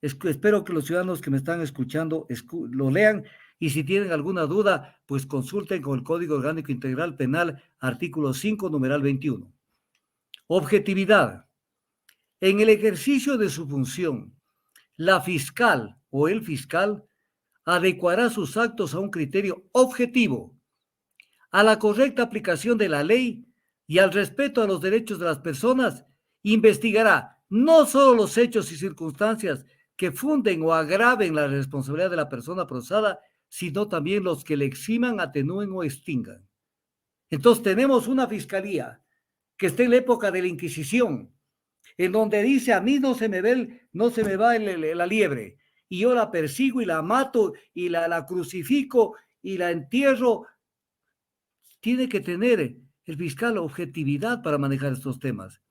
Espero que los ciudadanos que me están escuchando lo lean y si tienen alguna duda, pues consulten con el Código Orgánico Integral Penal, artículo 5, numeral 21. Objetividad. En el ejercicio de su función, la fiscal o el fiscal adecuará sus actos a un criterio objetivo, a la correcta aplicación de la ley y al respeto a los derechos de las personas. Investigará no solo los hechos y circunstancias que funden o agraven la responsabilidad de la persona procesada, sino también los que le eximan, atenúen o extingan. Entonces tenemos una fiscalía que está en la época de la Inquisición, en donde dice: a mí no se me va la liebre, y yo la persigo y la mato y la crucifico y la entierro. Tiene que tener el fiscal objetividad para manejar estos temas.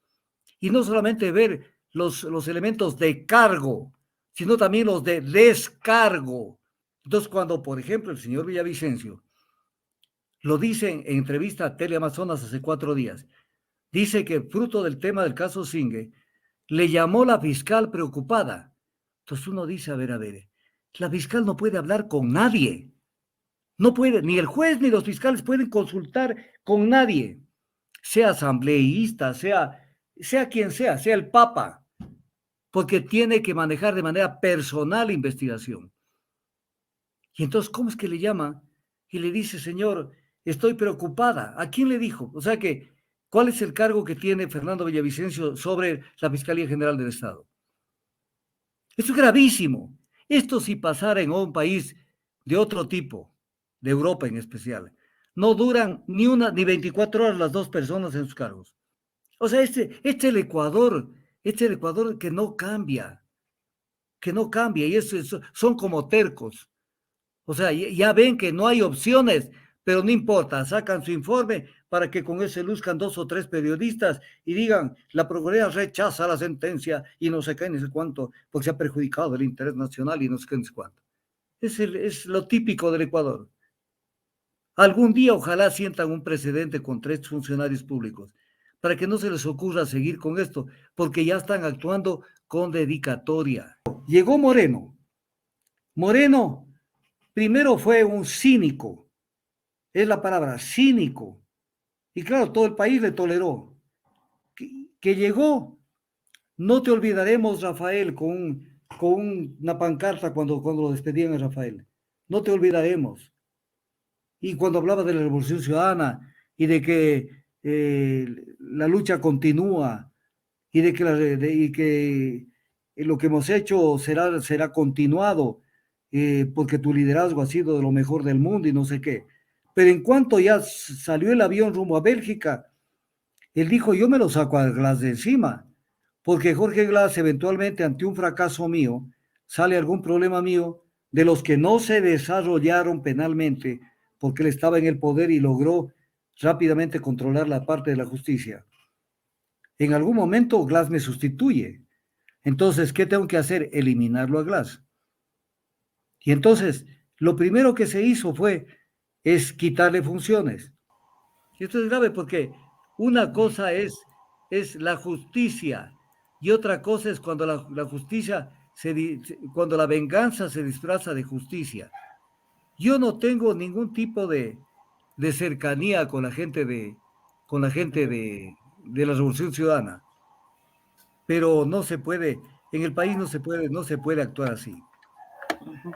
Y no solamente ver los elementos de cargo, sino también los de descargo. Entonces, cuando, por ejemplo, el señor Villavicencio lo dice en entrevista a Teleamazonas hace 4 días, dice que fruto del tema del caso Singue, le llamó la fiscal preocupada. Entonces uno dice: a ver, la fiscal no puede hablar con nadie. No puede, ni el juez ni los fiscales pueden consultar con nadie, sea asambleísta, sea quien sea el Papa, porque tiene que manejar de manera personal la investigación. Y entonces, ¿cómo es que le llama y le dice: señor, estoy preocupada? ¿A quién le dijo? O sea que, ¿cuál es el cargo que tiene Fernando Villavicencio sobre la Fiscalía General del Estado? Esto es gravísimo. Esto, si pasara en un país de otro tipo, de Europa en especial, no duran ni 24 horas las dos personas en sus cargos. O sea, este es el Ecuador que no cambia, y eso son como tercos. O sea, ya ven que no hay opciones, pero no importa, sacan su informe para que con ese luzcan 2 o 3 periodistas y digan: la Procuraduría rechaza la sentencia y no sé qué, ni sé cuánto, porque se ha perjudicado el interés nacional y no sé qué, ni sé cuánto. Es lo típico del Ecuador. Algún día ojalá sientan un precedente con 3 funcionarios públicos, para que no se les ocurra seguir con esto, porque ya están actuando con dedicatoria. Llegó Moreno. Moreno primero fue un cínico, es la palabra, cínico. Y claro, todo el país le toleró. Que llegó, no te olvidaremos, Rafael, con una pancarta cuando lo despedían a Rafael. No te olvidaremos. Y cuando hablaba de la Revolución Ciudadana y de que la lucha continúa y de que lo que hemos hecho será continuado, porque tu liderazgo ha sido de lo mejor del mundo y no sé qué. Pero en cuanto ya salió el avión rumbo a Bélgica, él dijo: yo me lo saco a Glass de encima, porque Jorge Glass eventualmente, ante un fracaso mío, sale algún problema mío, de los que no se desarrollaron penalmente, porque él estaba en el poder y logró rápidamente controlar la parte de la justicia. En algún momento Glass me sustituye. Entonces, ¿qué tengo que hacer? Eliminarlo a Glass. Y entonces, lo primero que se hizo es quitarle funciones. Y esto es grave porque una cosa es la justicia y otra cosa es cuando la justicia, cuando la venganza se disfraza de justicia. Yo no tengo ningún tipo de cercanía con la gente de la Revolución Ciudadana, pero no se puede, en el país no se puede actuar así.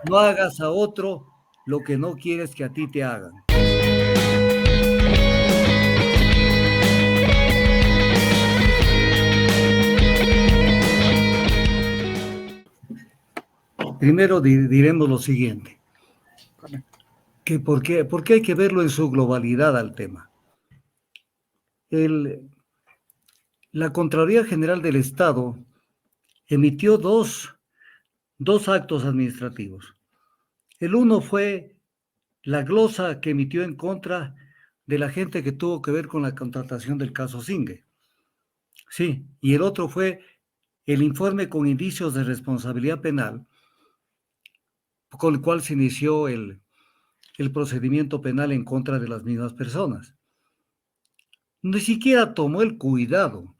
No hagas a otro lo que no quieres que a ti te hagan. Primero diremos lo siguiente, que por qué hay que verlo en su globalidad al tema. La Contraloría General del Estado emitió dos actos administrativos. El uno fue la glosa que emitió en contra de la gente que tuvo que ver con la contratación del caso Singue. Sí, y el otro fue el informe con indicios de responsabilidad penal, con el cual se inició el procedimiento penal en contra de las mismas personas. Ni siquiera tomó el cuidado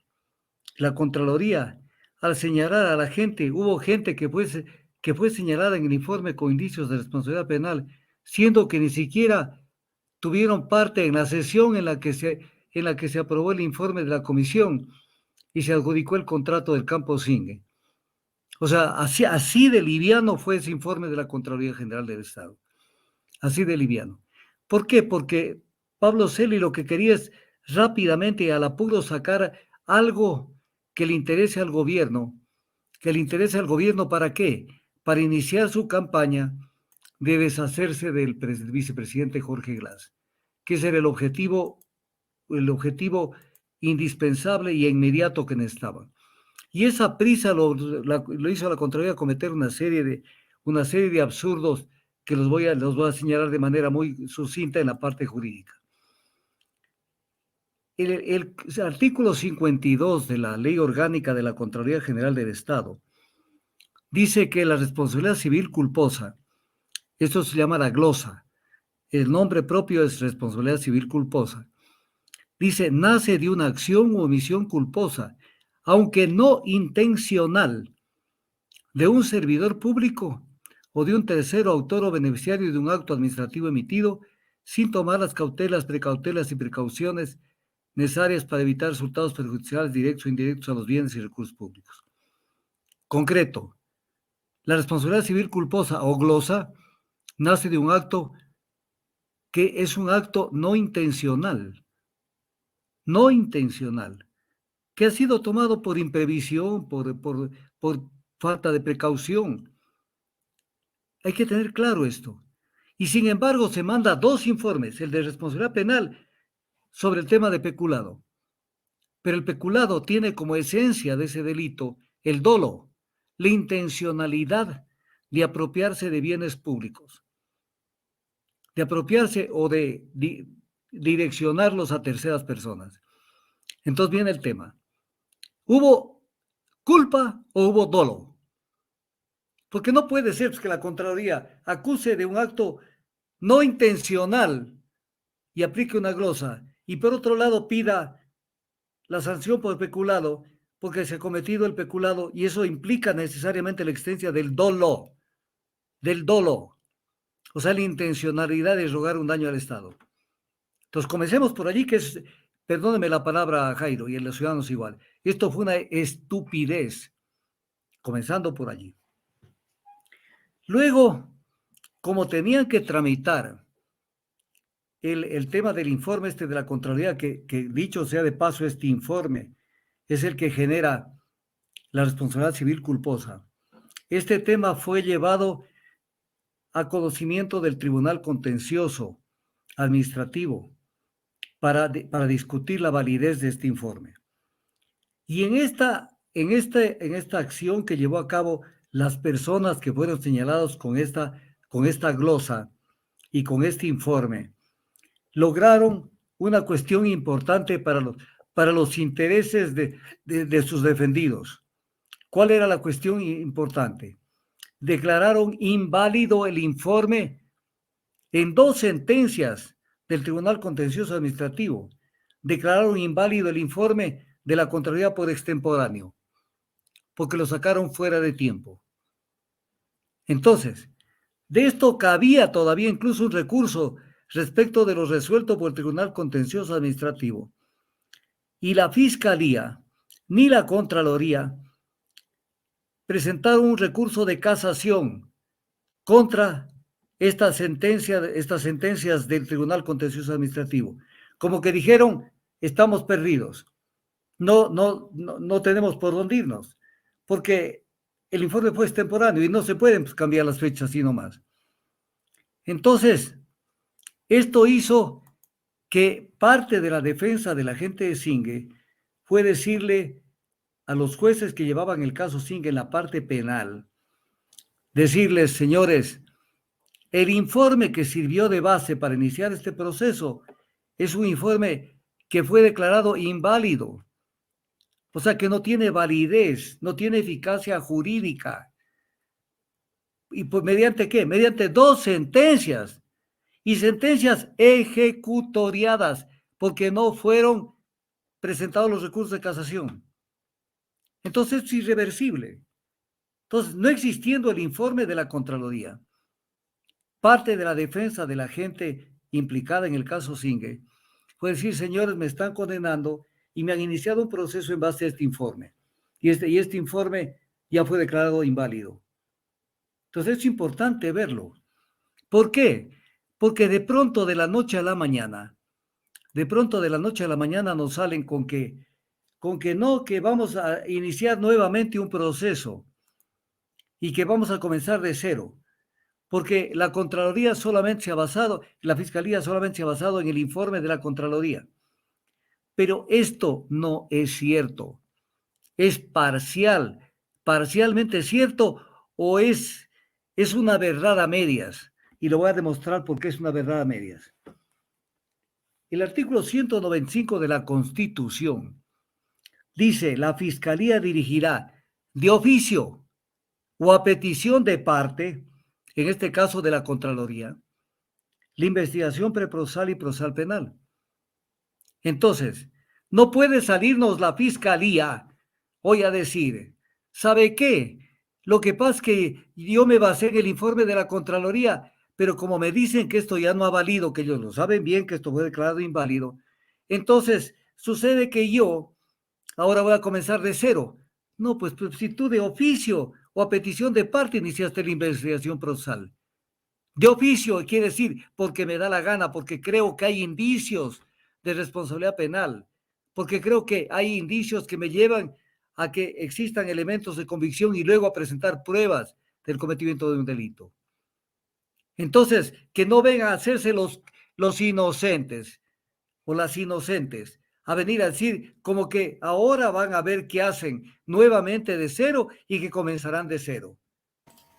la Contraloría al señalar a la gente, hubo gente que fue señalada en el informe con indicios de responsabilidad penal, siendo que ni siquiera tuvieron parte en la sesión en la que se aprobó el informe de la comisión y se adjudicó el contrato del Campo Singue. O sea, así de liviano fue ese informe de la Contraloría General del Estado. Así de liviano. ¿Por qué? Porque Pablo Celi lo que quería es rápidamente y al apuro sacar algo que le interese al gobierno. ¿Que le interese al gobierno para qué? Para iniciar su campaña de deshacerse del vicepresidente Jorge Glass, que ese era el objetivo indispensable y inmediato que necesitaban. Y esa prisa lo hizo a la Contraloría cometer una serie de absurdos que los voy a señalar de manera muy sucinta en la parte jurídica. El artículo 52 de la Ley Orgánica de la Contraloría General del Estado dice que la responsabilidad civil culposa, esto se llama la glosa, el nombre propio es responsabilidad civil culposa, dice, nace de una acción u omisión culposa, aunque no intencional, de un servidor público o de un tercero autor o beneficiario de un acto administrativo emitido sin tomar las cautelas, precautelas y precauciones necesarias para evitar resultados perjudiciales directos o indirectos a los bienes y recursos públicos. Concreto, la responsabilidad civil culposa o glosa nace de un acto que es un acto no intencional, que ha sido tomado por imprevisión, por falta de precaución. Hay que tener claro esto. Y sin embargo se manda dos informes, el de responsabilidad penal sobre el tema de peculado. Pero el peculado tiene como esencia de ese delito el dolo, la intencionalidad de apropiarse de bienes públicos, de apropiarse o de direccionarlos a terceras personas. Entonces viene el tema. ¿Hubo culpa o hubo dolo? Porque no puede ser que la Contraloría acuse de un acto no intencional y aplique una glosa, y por otro lado pida la sanción por peculado, porque se ha cometido el peculado, y eso implica necesariamente la existencia del dolo, o sea, la intencionalidad de rogar un daño al Estado. Entonces, comencemos por allí, que es, perdóneme la palabra, Jairo, y a los ciudadanos igual, esto fue una estupidez, comenzando por allí. Luego, como tenían que tramitar el tema del informe de la Contraloría, que dicho sea de paso, este informe es el que genera la responsabilidad civil culposa. Este tema fue llevado a conocimiento del Tribunal Contencioso Administrativo para discutir la validez de este informe. Y en esta acción que llevó a cabo las personas que fueron señaladas con esta glosa y con este informe, lograron una cuestión importante para los intereses de sus defendidos. ¿Cuál era la cuestión importante? Declararon inválido el informe en dos sentencias del Tribunal Contencioso Administrativo. Declararon inválido el informe de la Contraloría por extemporáneo, porque lo sacaron fuera de tiempo. Entonces, de esto cabía todavía incluso un recurso respecto de lo resuelto por el Tribunal Contencioso Administrativo. Y la Fiscalía ni la Contraloría presentaron un recurso de casación contra estas sentencias del Tribunal Contencioso Administrativo. Como que dijeron, estamos perdidos, no tenemos por dónde irnos, porque el informe fue extemporáneo y no se pueden cambiar las fechas así nomás. Entonces, esto hizo que parte de la defensa de la gente de Singue fue decirle a los jueces que llevaban el caso Singue en la parte penal, decirles, señores, el informe que sirvió de base para iniciar este proceso es un informe que fue declarado inválido, o sea que no tiene validez, no tiene eficacia jurídica. ¿Y pues mediante qué? Mediante dos sentencias, y sentencias ejecutoriadas, porque no fueron presentados los recursos de casación. Entonces es irreversible. Entonces, no existiendo el informe de la Contraloría, parte de la defensa de la gente implicada en el caso Singue fue decir, señores, me están condenando y me han iniciado un proceso en base a este informe. Y este informe ya fue declarado inválido. Entonces es importante verlo. ¿Por qué? Porque de pronto de la noche a la mañana, nos salen con que no, que vamos a iniciar nuevamente un proceso y que vamos a comenzar de cero. Porque la Contraloría solamente se ha basado, la Fiscalía solamente se ha basado en el informe de la Contraloría. Pero esto no es cierto. Es parcial, parcialmente cierto o es una verdad a medias. Y lo voy a demostrar porque es una verdad a medias. El artículo 195 de la Constitución dice, la Fiscalía dirigirá de oficio o a petición de parte, en este caso de la Contraloría, la investigación preprocesal y procesal penal. Entonces, no puede salirnos la Fiscalía hoy a decir, ¿sabe qué? Lo que pasa es que yo me basé en el informe de la Contraloría, pero como me dicen que esto ya no ha valido, que ellos lo saben bien, que esto fue declarado inválido, entonces sucede que yo ahora voy a comenzar de cero. No, pues si tú de oficio o a petición de parte iniciaste la investigación procesal. De oficio quiere decir porque me da la gana, porque creo que hay indicios de responsabilidad penal, porque creo que hay indicios que me llevan a que existan elementos de convicción y luego a presentar pruebas del cometimiento de un delito. Entonces, que no vengan a hacerse los inocentes o las inocentes a venir a decir como que ahora van a ver qué hacen nuevamente de cero y que comenzarán de cero.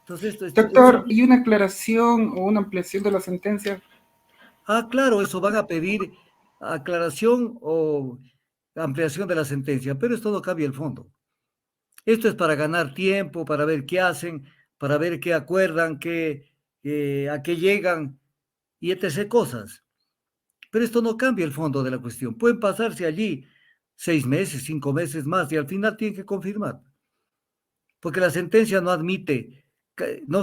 Entonces, Doctor, ¿y una aclaración o una ampliación de la sentencia? Claro, eso van a pedir aclaración o ampliación de la sentencia, pero esto no cambia el fondo. Esto es para ganar tiempo, para ver qué hacen, para ver qué acuerdan, a qué llegan y etc. cosas. Pero esto no cambia el fondo de la cuestión. Pueden pasarse allí 6 meses, 5 meses más y al final tienen que confirmar. Porque la sentencia no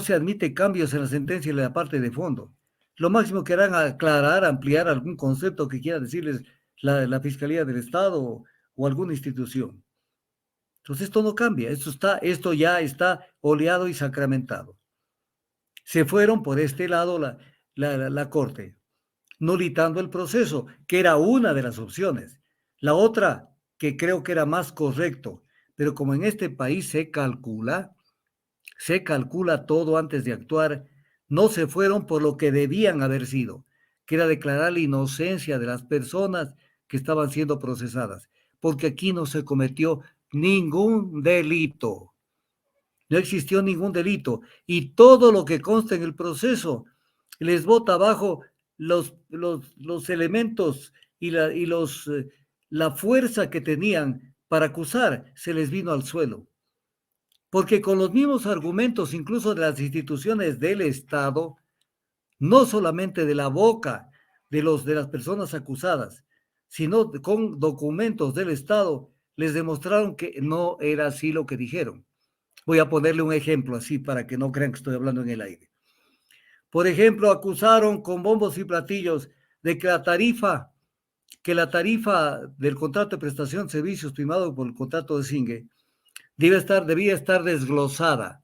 se admite cambios en la sentencia y en la parte de fondo. Lo máximo que harán es aclarar, ampliar algún concepto que quiera decirles la Fiscalía del Estado o alguna institución. Entonces esto no cambia, esto ya está oleado y sacramentado. Se fueron por este lado la Corte, nulitando el proceso, que era una de las opciones. La otra, que creo que era más correcto, pero como en este país se calcula todo antes de actuar, no se fueron por lo que debían haber sido, que era declarar la inocencia de las personas que estaban siendo procesadas, porque aquí no se cometió ningún delito, no existió ningún delito, y todo lo que consta en el proceso les bota abajo los elementos y la fuerza que tenían para acusar, se les vino al suelo. Porque con los mismos argumentos, incluso de las instituciones del Estado, no solamente de la boca de las personas acusadas, sino con documentos del Estado, les demostraron que no era así lo que dijeron. Voy a ponerle un ejemplo así para que no crean que estoy hablando en el aire. Por ejemplo, acusaron con bombos y platillos de que la tarifa del contrato de prestación de servicios firmado por el contrato de Singue debía estar desglosada,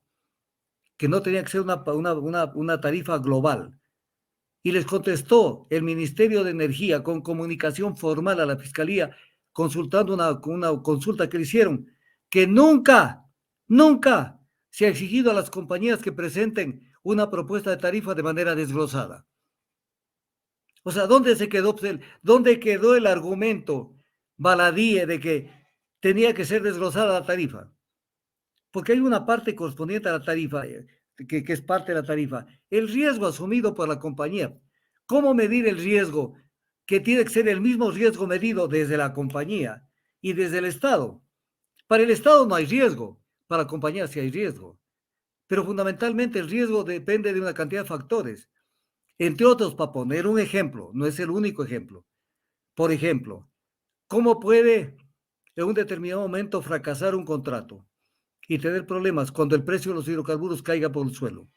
que no tenía que ser una tarifa global. Y les contestó el Ministerio de Energía con comunicación formal a la Fiscalía, consultando una consulta que le hicieron, que nunca se ha exigido a las compañías que presenten una propuesta de tarifa de manera desglosada. O sea, ¿dónde quedó el argumento baladí de que tenía que ser desglosada la tarifa? Porque hay una parte correspondiente a la tarifa, que es parte de la tarifa, el riesgo asumido por la compañía. ¿Cómo medir el riesgo? Que tiene que ser el mismo riesgo medido desde la compañía y desde el Estado. Para el Estado no hay riesgo, para la compañía sí hay riesgo. Pero fundamentalmente el riesgo depende de una cantidad de factores. Entre otros, para poner un ejemplo, no es el único ejemplo. Por ejemplo, ¿cómo puede en un determinado momento fracasar un contrato y tener problemas cuando el precio de los hidrocarburos caiga por el suelo.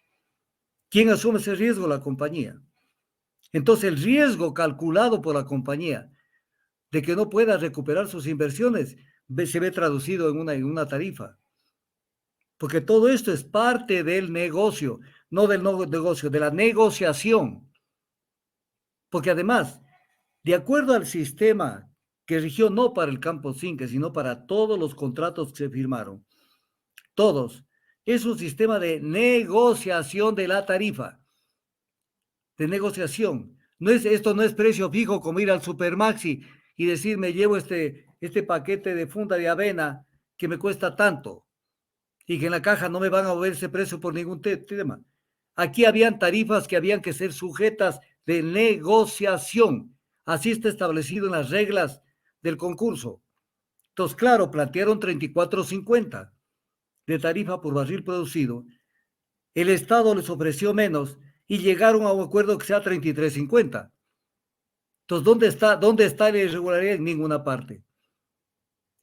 ¿Quién asume ese riesgo? La compañía. Entonces, el riesgo calculado por la compañía de que no pueda recuperar sus inversiones se ve traducido en una tarifa. Porque todo esto es parte del negocio, no del negocio, de la negociación. Porque además, de acuerdo al sistema que rigió no para el campo Cinque, sino para todos los contratos que se firmaron, todos, es un sistema de negociación de la tarifa, de negociación. Esto no es precio fijo como ir al Supermaxi y decir, me llevo este paquete de funda de avena que me cuesta tanto y que en la caja no me van a mover ese precio por ningún tema. Aquí habían tarifas que habían que ser sujetas de negociación. Así está establecido en las reglas del concurso. Entonces, claro, plantearon 34.50 de tarifa por barril producido. El Estado les ofreció menos y llegaron a un acuerdo que sea 33.50. Entonces, ¿dónde está la irregularidad? En ninguna parte.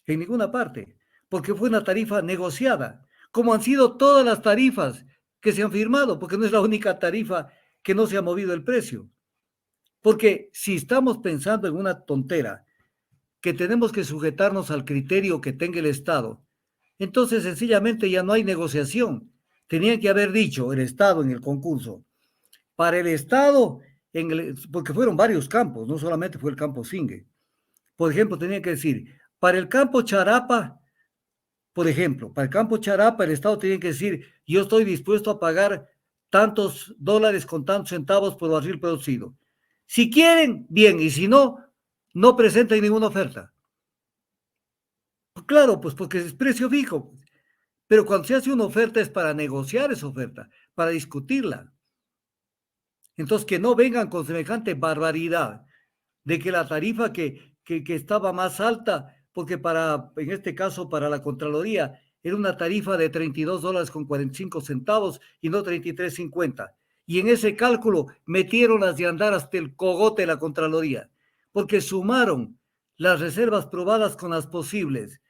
En ninguna parte. Porque fue una tarifa negociada, como han sido todas las tarifas que se han firmado, porque no es la única tarifa que no se ha movido el precio. Porque si estamos pensando en una tontera, que tenemos que sujetarnos al criterio que tenga el Estado, entonces sencillamente ya no hay negociación. Tenían que haber dicho el Estado en el concurso, para el Estado, porque fueron varios campos, no solamente fue el campo Cingue. Por ejemplo, tenían que decir, para el campo Charapa, por ejemplo, para el campo Charapa, el Estado tiene que decir, yo estoy dispuesto a pagar tantos dólares con tantos centavos por barril producido. Si quieren, bien, y si no, no presenten ninguna oferta. Pues claro, pues porque es precio fijo. Pero cuando se hace una oferta es para negociar esa oferta, para discutirla. Entonces, que no vengan con semejante barbaridad de que la tarifa que estaba más alta, porque en este caso, para la Contraloría, era una tarifa de $32.45 y no 33.50. Y en ese cálculo metieron las de andar hasta el cogote de la Contraloría, porque sumaron las reservas probadas con las posibles,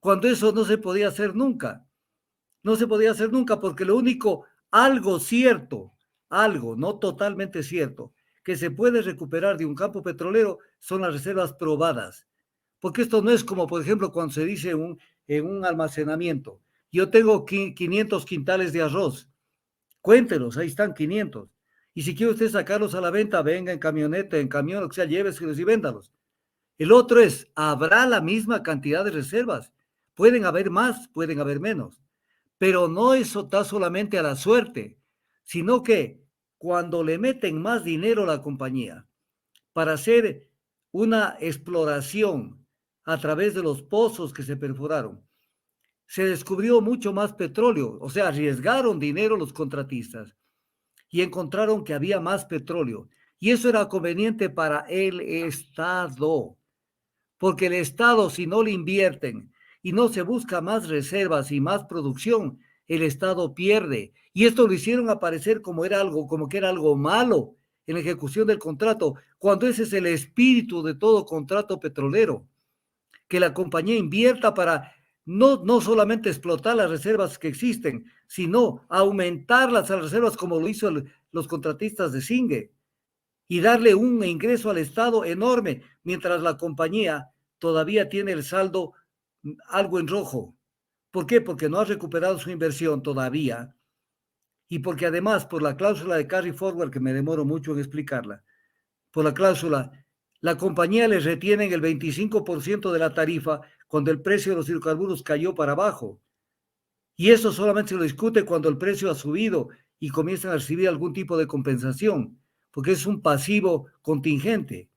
cuando eso no se podía hacer nunca. No se podía hacer nunca, porque lo único, algo cierto, algo no totalmente cierto, que se puede recuperar de un campo petrolero son las reservas probadas. Porque esto no es como, por ejemplo, cuando se dice en un almacenamiento, yo tengo 500 quintales de arroz, cuéntelos, ahí están 500. Y si quiere usted sacarlos a la venta, venga en camioneta, en camión, lo que sea, lléveselos y véndalos. El otro es, habrá la misma cantidad de reservas. Pueden haber más, pueden haber menos. Pero no eso está solamente a la suerte, sino que cuando le meten más dinero a la compañía para hacer una exploración a través de los pozos que se perforaron, se descubrió mucho más petróleo, o sea, arriesgaron dinero los contratistas y encontraron que había más petróleo. Y eso era conveniente para el Estado, porque el Estado, si no le invierten y no se busca más reservas y más producción, el Estado pierde. Y esto lo hicieron aparecer como que era algo malo en la ejecución del contrato, cuando ese es el espíritu de todo contrato petrolero, que la compañía invierta para no solamente explotar las reservas que existen, sino aumentar las reservas como lo hizo los contratistas de Cingue y darle un ingreso al Estado enorme, mientras la compañía todavía tiene el saldo algo en rojo. ¿Por qué? Porque no ha recuperado su inversión todavía y porque además por la cláusula de carry forward, que me demoro mucho en explicarla, por la cláusula, la compañía les retiene el 25% de la tarifa cuando el precio de los hidrocarburos cayó para abajo. Y eso solamente se lo discute cuando el precio ha subido y comienzan a recibir algún tipo de compensación, porque es un pasivo contingente.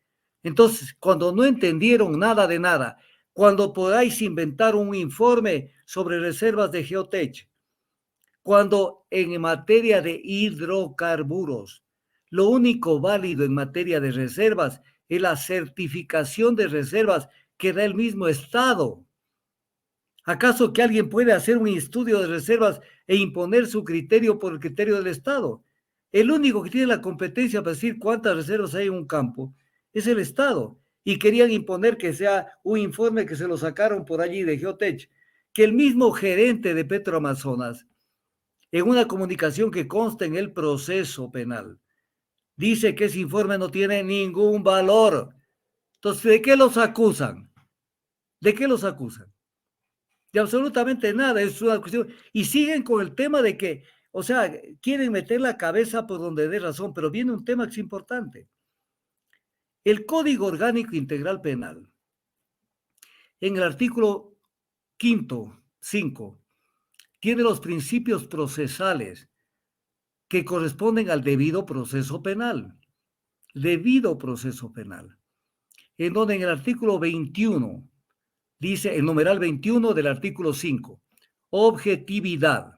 Entonces, cuando no entendieron nada de nada, cuando podáis inventar un informe sobre reservas de Geotech, cuando en materia de hidrocarburos, lo único válido en materia de reservas es la certificación de reservas que da el mismo Estado. ¿Acaso que alguien puede hacer un estudio de reservas e imponer su criterio por el criterio del Estado? El único que tiene la competencia para decir cuántas reservas hay en un campo es el Estado. y querían imponer que sea un informe que se lo sacaron por allí de Geotech, que el mismo gerente de Petroamazonas, en una comunicación que consta en el proceso penal, dice que ese informe no tiene ningún valor. Entonces, ¿de qué los acusan? ¿De qué los acusan? De absolutamente nada, es una cuestión. Y siguen con el tema de que, o sea, quieren meter la cabeza por donde dé razón, pero viene un tema que es importante. El Código Orgánico Integral Penal, en el artículo 5, tiene los principios procesales que corresponden al debido proceso penal. Debido proceso penal. En donde en el artículo 21, dice el numeral 21 del artículo 5, objetividad.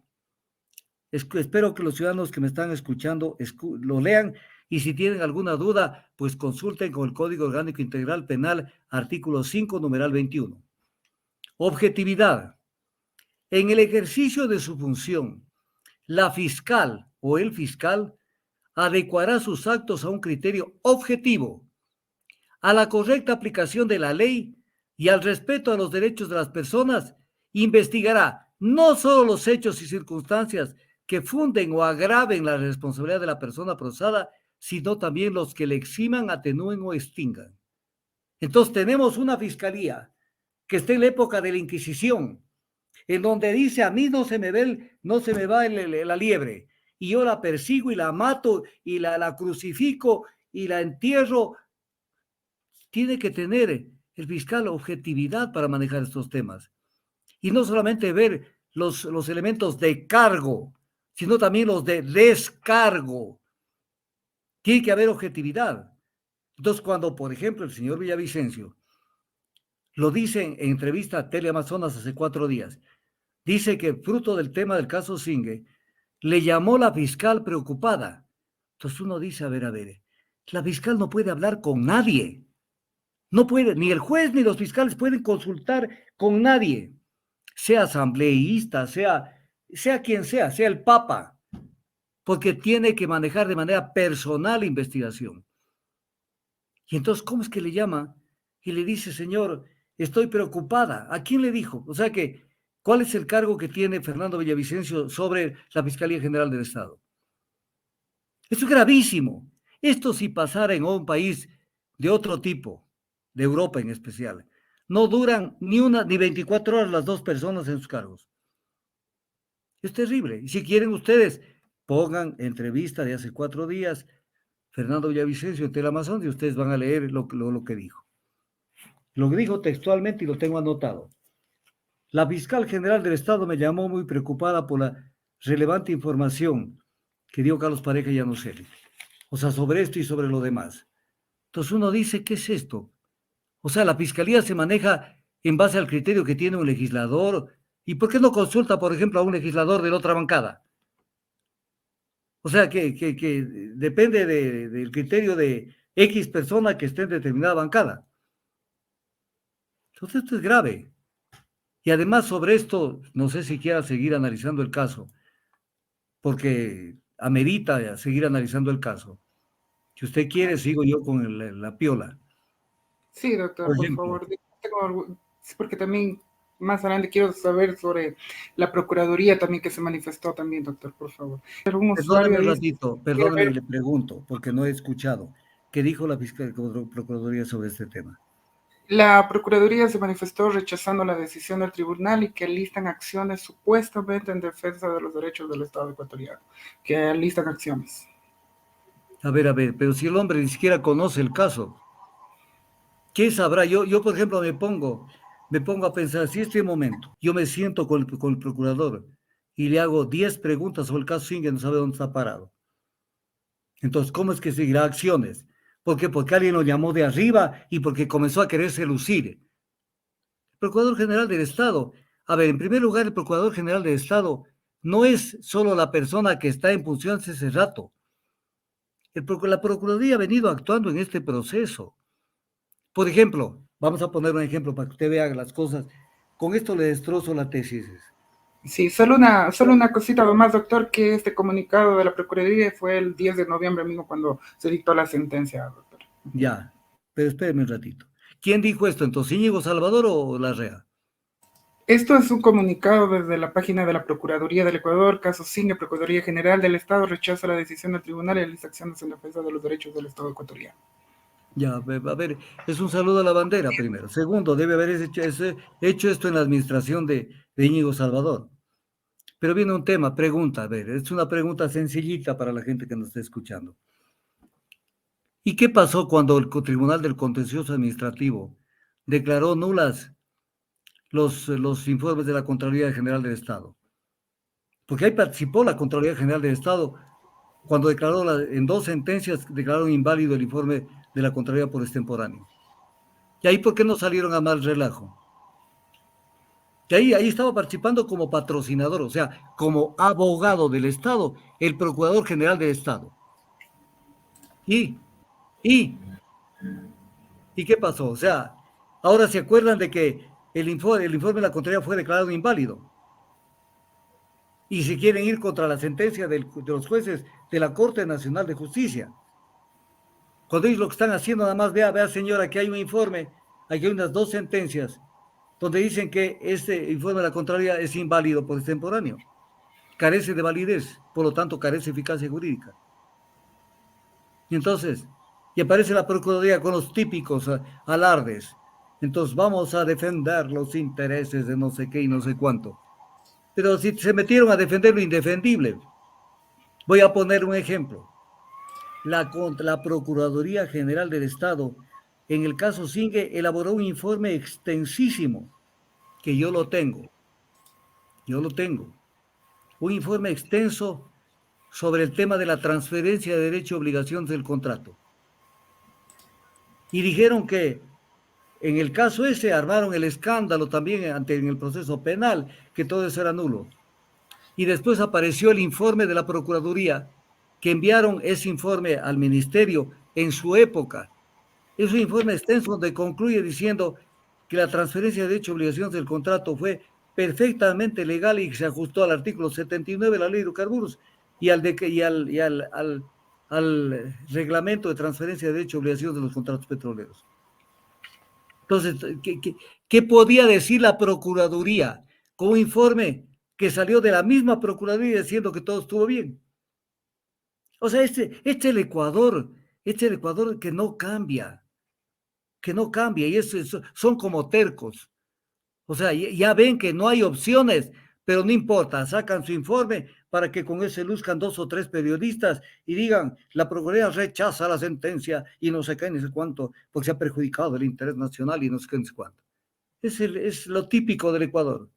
Espero que los ciudadanos que me están escuchando lo lean y si tienen alguna duda, pues consulten con el Código Orgánico Integral Penal, artículo 5, numeral 21. Objetividad. En el ejercicio de su función, la fiscal o el fiscal adecuará sus actos a un criterio objetivo, a la correcta aplicación de la ley y al respeto a los derechos de las personas. Investigará no solo los hechos y circunstancias que funden o agraven la responsabilidad de la persona procesada, sino también los que le eximan, atenúen o extingan. Entonces tenemos una fiscalía que está en la época de la Inquisición, en donde dice: a mí no se me va la liebre, y yo la persigo y la mato y la crucifico y la entierro. Tiene que tener el fiscal objetividad para manejar estos temas. Y no solamente ver los elementos de cargo, sino también los de descargo. Tiene que haber objetividad. Entonces, cuando, por ejemplo, el señor Villavicencio lo dice en entrevista a Teleamazonas hace 4 días, dice que fruto del tema del caso Singue, le llamó la fiscal preocupada. Entonces uno dice: a ver, la fiscal no puede hablar con nadie. No puede, ni el juez ni los fiscales pueden consultar con nadie, sea asambleísta, sea quien sea el Papa, porque tiene que manejar de manera personal la investigación. Y entonces, ¿cómo es que le llama y le dice: señor, estoy preocupada? ¿A quién le dijo? O sea que, ¿cuál es el cargo que tiene Fernando Villavicencio sobre la Fiscalía General del Estado? Esto es gravísimo. Esto, si pasara en un país de otro tipo, de Europa en especial, no duran ni 24 horas las dos personas en sus cargos. Es terrible. Y si quieren ustedes, pongan entrevista de hace 4 días, Fernando Villavicencio en Teleamazon, y ustedes van a leer lo que dijo. Lo que dijo textualmente, y lo tengo anotado. La fiscal general del Estado me llamó muy preocupada por la relevante información que dio Carlos Pareja Llanoseri. O sea, sobre esto y sobre lo demás. Entonces uno dice: ¿qué es esto? O sea, la fiscalía se maneja en base al criterio que tiene un legislador. ¿Y por qué no consulta, por ejemplo, a un legislador de la otra bancada? O sea, que depende del criterio de X persona que esté en determinada bancada. Entonces esto es grave. Y además sobre esto, no sé si quiera seguir analizando el caso, porque amerita seguir analizando el caso. Si usted quiere, sigo yo con la piola. Sí, doctor, por favor. Porque también más adelante quiero saber sobre la Procuraduría también que se manifestó también, doctor, por favor. Perdóneme un ratito, perdóneme, le pregunto, porque no he escuchado. ¿Qué dijo la Procuraduría sobre este tema? La Procuraduría se manifestó rechazando la decisión del tribunal y que listan acciones supuestamente en defensa de los derechos del Estado ecuatoriano, que listan acciones. A ver, pero si el hombre ni siquiera conoce el caso, ¿qué sabrá? Yo por ejemplo, me pongo a pensar: si este momento yo me siento con el procurador y le hago 10 preguntas sobre el caso Singue, no sabe dónde está parado. Entonces, ¿cómo es que seguirá acciones? ¿Por qué? Porque alguien lo llamó de arriba y porque comenzó a quererse lucir. El Procurador General del Estado, a ver, en primer lugar, el Procurador General del Estado no es solo la persona que está en funciones ese rato. La Procuraduría ha venido actuando en este proceso. Por ejemplo, vamos a poner un ejemplo para que usted vea las cosas. Con esto le destrozo la tesis. Sí, solo una cosita más, doctor, que este comunicado de la Procuraduría fue el 10 de noviembre mismo cuando se dictó la sentencia, doctor. Ya, pero espéreme un ratito. ¿Quién dijo esto? ¿Entonces Íñigo Salvador o Larrea? Esto es un comunicado desde la página de la Procuraduría del Ecuador, caso Singue, Procuraduría General del Estado, rechaza la decisión del tribunal y realiza acciones en defensa de los derechos del Estado ecuatoriano. Ya, a ver, es un saludo a la bandera primero. Segundo, debe haber hecho esto en la administración de Íñigo Salvador. Pero viene un tema, pregunta, a ver, es una pregunta sencillita para la gente que nos está escuchando. ¿Y qué pasó cuando el Tribunal del Contencioso Administrativo declaró nulas los informes de la Contraloría General del Estado? Porque ahí participó la Contraloría General del Estado cuando declaró en dos sentencias declararon inválido el informe de la Contraloría por extemporáneo. ¿Y ahí por qué no salieron a mal relajo? Que ahí estaba participando como patrocinador, o sea, como abogado del Estado, el Procurador General del Estado. ¿Y, y, ¿y qué pasó? O sea, ahora se acuerdan de que el informe de la Contraloría fue declarado inválido. Y si quieren ir contra la sentencia de los jueces de la Corte Nacional de Justicia. Cuando ellos lo que están haciendo, nada más vea señora, que hay un informe, aquí hay unas dos sentencias, donde dicen que este informe de la Contraloría es inválido por extemporáneo, carece de validez, por lo tanto carece de eficacia jurídica. Y entonces, y aparece la Procuraduría con los típicos alardes. Entonces vamos a defender los intereses de no sé qué y no sé cuánto. Pero si se metieron a defender lo indefendible, voy a poner un ejemplo. La Procuraduría General del Estado, en el caso Singue, elaboró un informe extensísimo, que yo lo tengo, un informe extenso sobre el tema de la transferencia de derecho y obligaciones del contrato. Y dijeron que en el caso ese armaron el escándalo también en el proceso penal, que todo eso era nulo. Y después apareció el informe de la Procuraduría, que enviaron ese informe al ministerio en su época. Es un informe extenso donde concluye diciendo que la transferencia de derecho y obligaciones del contrato fue perfectamente legal y que se ajustó al artículo 79 de la Ley de Hidrocarburos y al reglamento de transferencia de derecho y obligaciones de los contratos petroleros. Entonces, ¿qué podía decir la Procuraduría con un informe que salió de la misma Procuraduría diciendo que todo estuvo bien? O sea, este es el Ecuador que no cambia, y eso son como tercos. O sea, ya ven que no hay opciones, pero no importa, sacan su informe para que con ese luzcan dos o tres periodistas y digan, la Procuraduría rechaza la sentencia y no sé qué, ni sé cuánto, porque se ha perjudicado el interés nacional y no sé qué, ni sé cuánto. Es lo típico del Ecuador.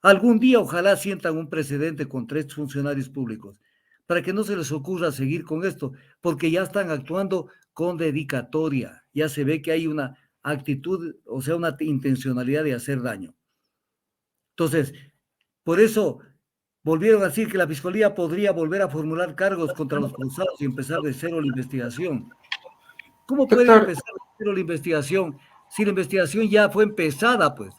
Algún día ojalá sientan un precedente contra estos funcionarios públicos, para que no se les ocurra seguir con esto, porque ya están actuando con dedicatoria, ya se ve que hay una actitud, o sea, una intencionalidad de hacer daño. Entonces, por eso volvieron a decir que la Fiscalía podría volver a formular cargos contra los cruzados y empezar de cero la investigación. ¿Cómo pueden Doctor, empezar de cero la investigación si la investigación ya fue empezada, pues?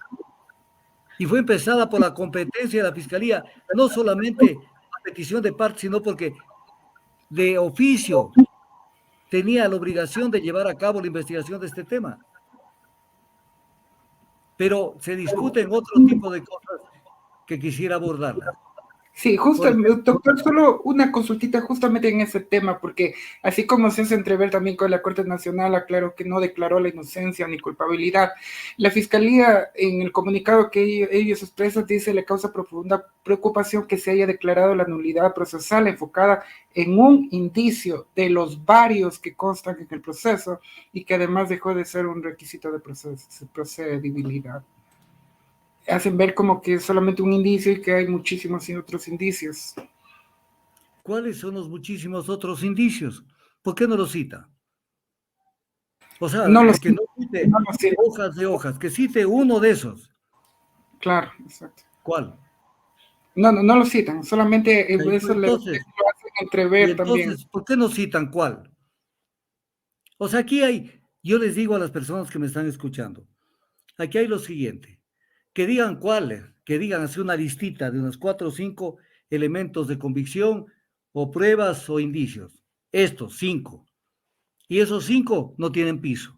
Y fue empezada por la competencia de la Fiscalía, no solamente a petición de parte, sino porque de oficio tenía la obligación de llevar a cabo la investigación de este tema. Pero se discuten otro tipo de cosas que quisiera abordarlas. sí, Por ejemplo, doctor, solo una consultita justamente en ese tema, porque así como se hace entrever también con la Corte Nacional, aclaró que no declaró la inocencia ni culpabilidad. La Fiscalía, en el comunicado que ellos expresan, dice le causa profunda preocupación que se haya declarado la nulidad procesal enfocada en un indicio de los varios que constan en el proceso y que además dejó de ser un requisito de procedibilidad. Hacen ver como que es solamente un indicio y que hay muchísimos otros indicios. ¿cuáles son los muchísimos otros indicios? ¿Por qué no los cita? O sea, No lo que sé, no cite no lo sé. hojas de hojas, que cite uno de esos. Claro, exacto. ¿Cuál? No lo citan, solamente eso lo Entonces, hacen entrever también. ¿por qué no citan cuál? O sea, yo les digo a las personas que me están escuchando, aquí hay lo siguiente, que digan cuáles, que digan así una listita de unos 4 o 5 elementos de convicción o pruebas o indicios. Estos 5. Y esos 5 no tienen piso.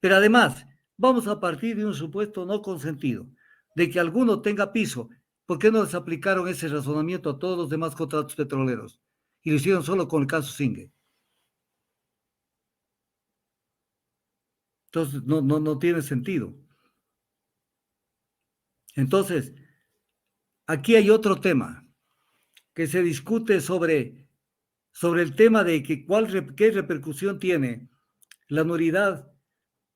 Pero además, vamos a partir de un supuesto no consentido, de que alguno tenga piso. ¿Por qué no les aplicaron ese razonamiento a todos los demás contratos petroleros? Y lo hicieron solo con el caso Singue. Entonces, no tiene sentido. Entonces, aquí hay otro tema que se discute sobre el tema de que qué repercusión tiene la nulidad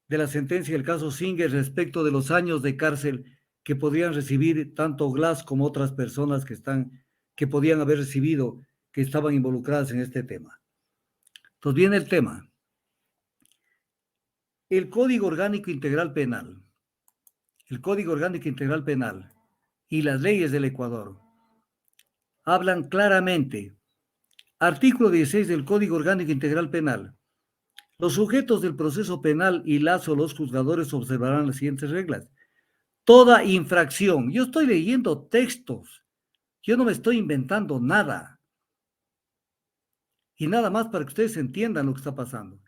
de la sentencia del caso Singer respecto de los años de cárcel que podrían recibir tanto Glass como otras personas que podían haber recibido, que estaban involucradas en este tema. Entonces viene el tema. El Código Orgánico Integral Penal, y las leyes del Ecuador hablan claramente. Artículo 16 del Código Orgánico Integral Penal. Los sujetos del proceso penal y los juzgadores observarán las siguientes reglas. Toda infracción, yo estoy leyendo textos, yo no me estoy inventando nada. Y nada más para que ustedes entiendan lo que está pasando.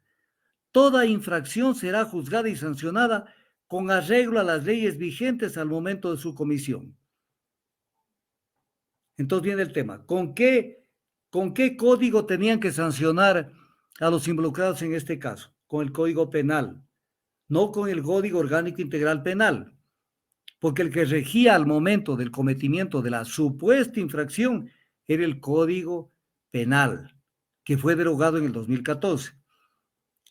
Toda infracción será juzgada y sancionada con arreglo a las leyes vigentes al momento de su comisión. Entonces viene el tema. ¿Con qué código tenían que sancionar a los involucrados en este caso? Con el Código Penal, no con el Código Orgánico Integral Penal, porque el que regía al momento del cometimiento de la supuesta infracción era el Código Penal, que fue derogado en el 2014.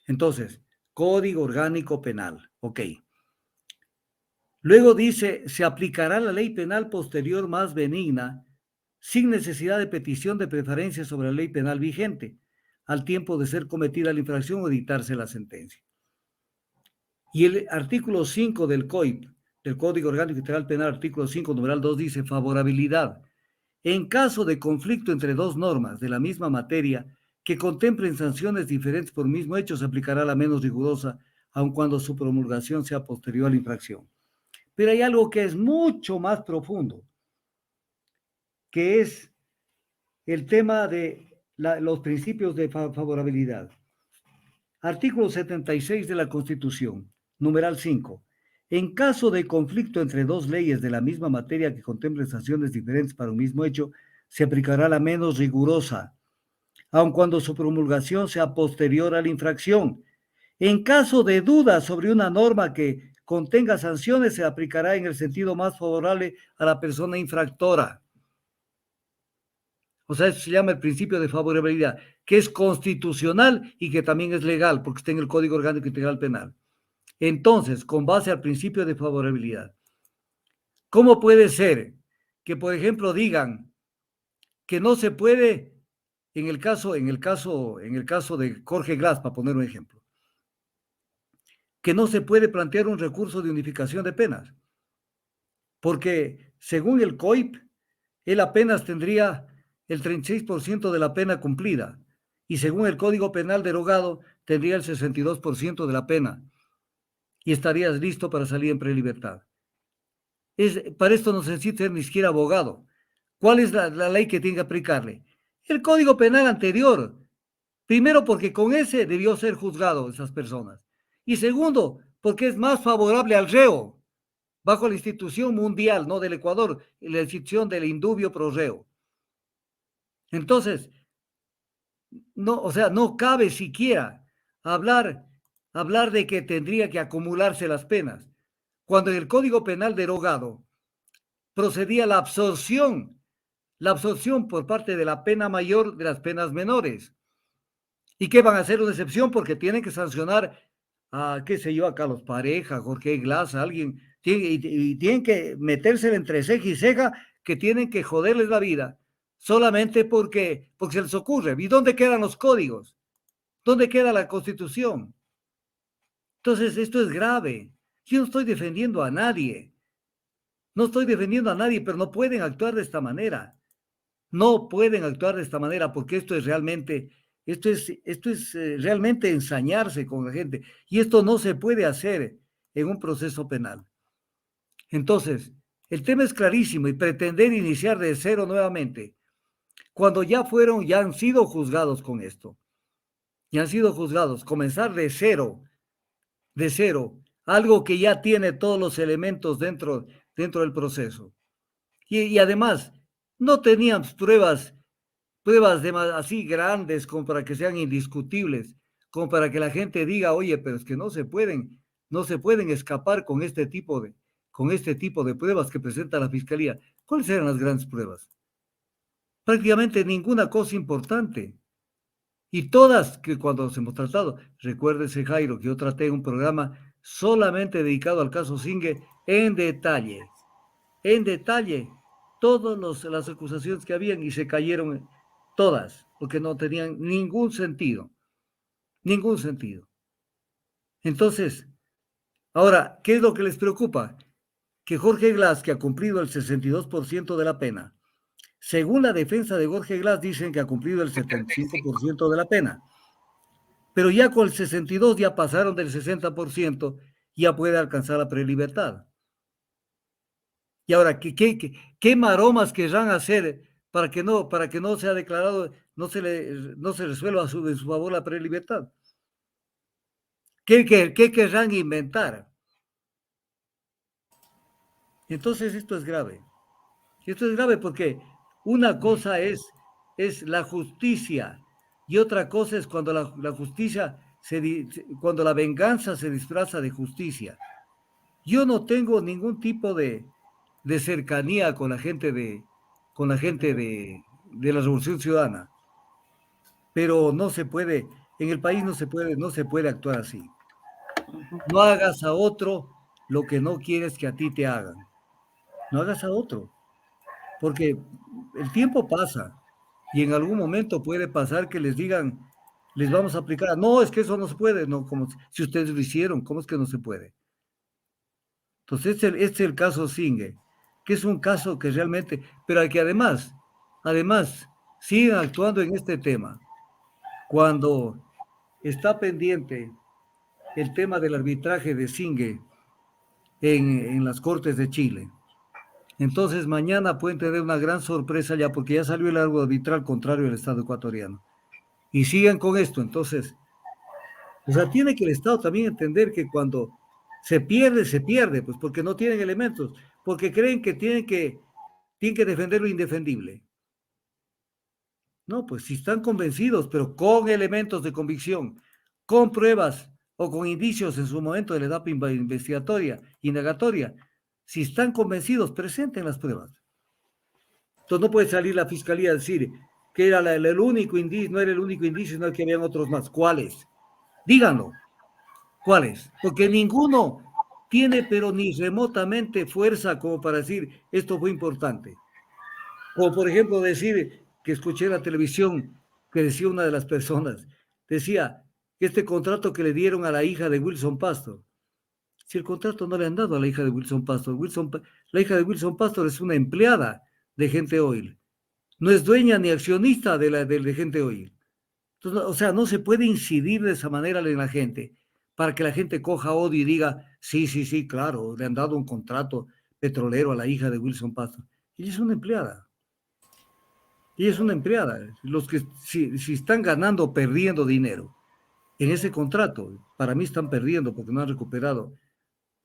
Entonces, Código Orgánico Penal, ok. Luego dice, se aplicará la ley penal posterior más benigna sin necesidad de petición de preferencia sobre la ley penal vigente, al tiempo de ser cometida la infracción o dictarse la sentencia. Y el artículo 5 del COIP, del Código Orgánico Integral Penal, artículo 5, numeral 2, dice favorabilidad. En caso de conflicto entre dos normas de la misma materia que contemplen sanciones diferentes por mismo hecho, se aplicará la menos rigurosa, aun cuando su promulgación sea posterior a la infracción. Pero hay algo que es mucho más profundo, que es el tema de los principios de favorabilidad. Artículo 76 de la Constitución, numeral 5. En caso de conflicto entre dos leyes de la misma materia que contemplen sanciones diferentes para un mismo hecho, se aplicará la menos rigurosa, aun cuando su promulgación sea posterior a la infracción. En caso de duda sobre una norma que contenga sanciones, se aplicará en el sentido más favorable a la persona infractora. O sea, eso se llama el principio de favorabilidad, que es constitucional y que también es legal, porque está en el Código Orgánico Integral Penal. Entonces, con base al principio de favorabilidad, ¿cómo puede ser que, por ejemplo, digan que no se puede, en el caso de Jorge Glass, para poner un ejemplo, que no se puede plantear un recurso de unificación de penas? Porque según el COIP, él apenas tendría el 36% de la pena cumplida y según el Código Penal derogado tendría el 62% de la pena y estarías listo para salir en prelibertad. Para esto no se necesita ser ni siquiera abogado. ¿Cuál es la ley que tiene que aplicarle? El Código Penal anterior. Primero, porque con ese debió ser juzgado esas personas. Y segundo, porque es más favorable al reo, bajo la institución mundial, no del Ecuador, la institución del indubio pro reo. Entonces, no, o sea, no cabe siquiera hablar de que tendría que acumularse las penas, cuando en el Código Penal derogado procedía la absorción por parte de la pena mayor de las penas menores. ¿Y qué van a hacer una excepción? Porque tienen que sancionar a, qué sé yo, a Carlos Pareja, Jorge Glass, a alguien, y tienen que meterse entre ceja y ceja, que tienen que joderles la vida, solamente porque se les ocurre. ¿Y dónde quedan los códigos? ¿Dónde queda la Constitución? Entonces, esto es grave. Yo no estoy defendiendo a nadie. No estoy defendiendo a nadie, pero no pueden actuar de esta manera. No pueden actuar de esta manera porque esto es realmente ensañarse con la gente y esto no se puede hacer en un proceso penal. Entonces, el tema es clarísimo y pretender iniciar de cero nuevamente, cuando ya han sido juzgados con esto, ya han sido juzgados, comenzar de cero, de cero, algo que ya tiene todos los elementos dentro del proceso. Y además, no tenían pruebas así grandes como para que sean indiscutibles, como para que la gente diga, oye, pero es que no se pueden escapar con este tipo de pruebas que presenta la Fiscalía. ¿Cuáles eran las grandes pruebas? Prácticamente ninguna cosa importante. Y todas que cuando nos hemos tratado, recuérdese Jairo, que yo traté un programa solamente dedicado al caso Singue en detalle, todas las acusaciones que habían y se cayeron todas, porque no tenían ningún sentido, ningún sentido. Entonces, ahora, ¿qué es lo que les preocupa? Que Jorge Glass, que ha cumplido el 62% de la pena, según la defensa de Jorge Glass, dicen que ha cumplido el 75% de la pena, pero ya con el 62 ya pasaron del 60%, ya puede alcanzar la prelibertad. Y ahora, ¿qué maromas querrán hacer para que no sea declarado, no se resuelva en su favor la prelibertad? ¿Qué querrán inventar? Entonces esto es grave. Esto es grave porque una cosa es la justicia y otra cosa es cuando la justicia, cuando la venganza se disfraza de justicia. Yo no tengo ningún tipo de cercanía con la gente de la Revolución Ciudadana, pero no se puede, en el país no se puede actuar así. No hagas a otro lo que no quieres que a ti te hagan. No hagas a otro, porque el tiempo pasa y en algún momento puede pasar que les digan, les vamos a aplicar, no, es que eso no se puede, no, como si ustedes lo hicieron, ¿cómo es que no se puede? Entonces, este es el caso Singue, que es un caso que realmente, pero hay que además, siguen actuando en este tema. Cuando está pendiente el tema del arbitraje de Singue en las Cortes de Chile, entonces mañana pueden tener una gran sorpresa ya, porque ya salió el árbitro arbitral contrario al Estado ecuatoriano. Y sigan con esto, entonces, o sea, tiene que el Estado también entender que cuando se pierde, pues porque no tienen elementos, porque creen que tienen que defender lo indefendible. No, pues si están convencidos, pero con elementos de convicción, con pruebas o con indicios en su momento de la etapa investigatoria, indagatoria, si están convencidos, presenten las pruebas. Entonces no puede salir la fiscalía a decir que era el único indicio, no era el único indicio, sino que habían otros más. ¿Cuáles? Díganlo. ¿Cuáles? Porque ninguno tiene, pero ni remotamente fuerza como para decir esto fue importante. O por ejemplo decir que escuché en la televisión que decía una de las personas, decía que este contrato que le dieron a la hija de Wilson Pastor, si el contrato no le han dado a la hija de Wilson Pastor, la hija de Wilson Pastor es una empleada de Gente Oil, no es dueña ni accionista de Gente Oil. Entonces, o sea, no se puede incidir de esa manera en la gente para que la gente coja odio y diga, sí, sí, sí, claro, le han dado un contrato petrolero a la hija de Wilson Pastor. Ella es una empleada. Ella es una empleada. Los que si están ganando o perdiendo dinero en ese contrato, para mí están perdiendo porque no han recuperado.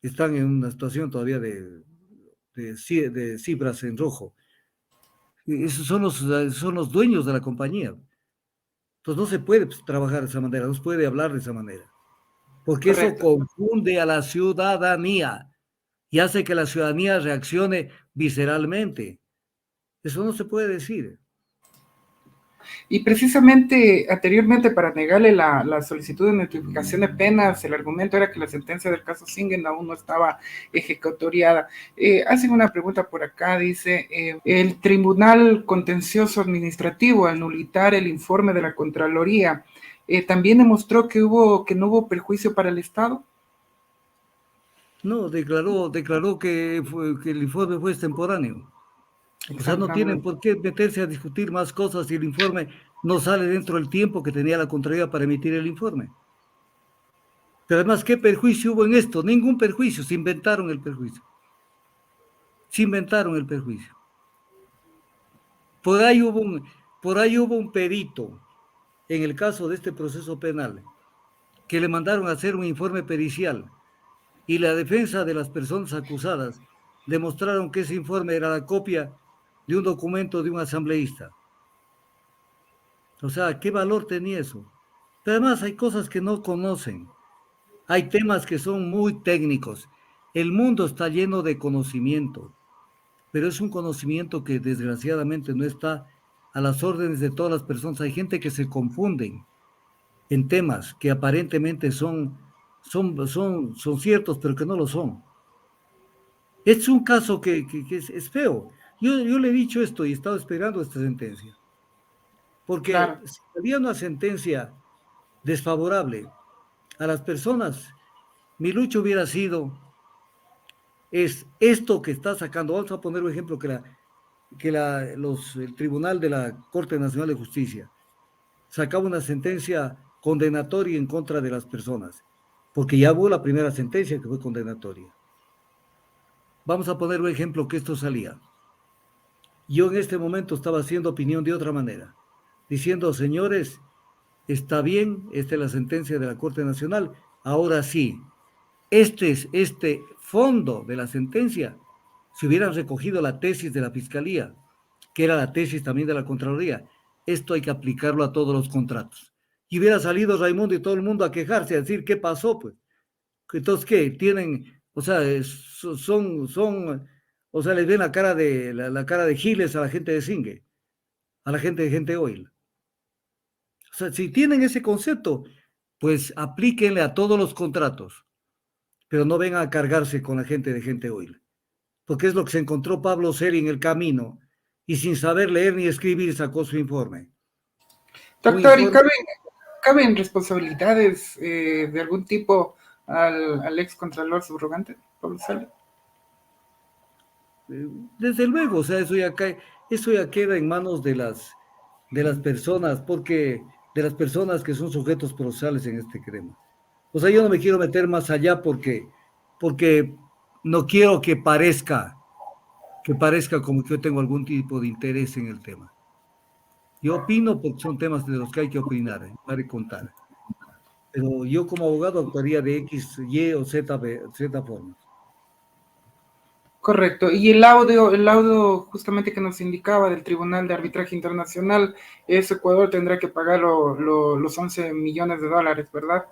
Están en una situación todavía de cifras en rojo. Esos son los dueños de la compañía. Entonces no se puede trabajar de esa manera, no se puede hablar de esa manera, porque eso Correcto. confunde a la ciudadanía y hace que la ciudadanía reaccione visceralmente. Eso no se puede decir. Y precisamente anteriormente para negarle la solicitud de notificación de penas, el argumento era que la sentencia del caso Singen aún no estaba ejecutoriada. Hacen una pregunta por acá, dice, el Tribunal Contencioso Administrativo al nulitar el informe de la Contraloría, ¿también demostró que no hubo perjuicio para el Estado? No, declaró que el informe fue extemporáneo. O sea, no tienen Exactamente. por qué meterse a discutir más cosas si el informe no sale dentro del tiempo que tenía la Contraloría para emitir el informe. Pero además, ¿qué perjuicio hubo en esto? Ningún perjuicio, se inventaron el perjuicio. Se inventaron el perjuicio. Por ahí por ahí hubo un perito en el caso de este proceso penal que le mandaron a hacer un informe pericial y la defensa de las personas acusadas demostraron que ese informe era la copia de un documento de un asambleísta. O sea, ¿qué valor tenía eso? Pero además hay cosas que no conocen. Hay temas que son muy técnicos. El mundo está lleno de conocimiento, pero es un conocimiento que desgraciadamente no está a las órdenes de todas las personas. Hay gente que se confunden en temas que aparentemente son ciertos, pero que no lo son. Es un caso que es feo. Yo le he dicho esto y he estado esperando esta sentencia, porque Claro. si había una sentencia desfavorable a las personas, mi lucha hubiera sido, es esto que está sacando, vamos a poner un ejemplo el Tribunal de la Corte Nacional de Justicia sacaba una sentencia condenatoria en contra de las personas, porque ya hubo la primera sentencia que fue condenatoria. Vamos a poner un ejemplo que esto salía. Yo en este momento estaba haciendo opinión de otra manera, diciendo, señores, está bien, esta es la sentencia de la Corte Nacional, ahora sí, este fondo de la sentencia, si hubieran recogido la tesis de la Fiscalía, que era la tesis también de la Contraloría, esto hay que aplicarlo a todos los contratos. Y hubiera salido Raimundo y todo el mundo a quejarse, a decir, ¿qué pasó? Pues, entonces, ¿qué? Tienen, o sea, o sea, les ven la cara de giles a la gente de Singue, a la gente de Gente Oil. O sea, si tienen ese concepto, pues aplíquenle a todos los contratos, pero no vengan a cargarse con la gente de Gente Oil, porque es lo que se encontró Pablo Celi en el camino y sin saber leer ni escribir sacó su informe. Un Doctor, ¿y informe, caben responsabilidades de algún tipo al ex contralor subrogante, Pablo Sala? desde luego, o sea, eso ya queda en manos de las personas, porque de las personas que son sujetos procesales en este crema. O sea, yo no me quiero meter más allá porque no quiero que parezca como que yo tengo algún tipo de interés en el tema. Yo opino porque son temas de los que hay que opinar, para y contar. Pero yo como abogado actuaría de X, Y o Z formas. Correcto. Y el laudo justamente que nos indicaba del Tribunal de Arbitraje Internacional, Ecuador tendrá que pagar los 11 millones de dólares, ¿verdad?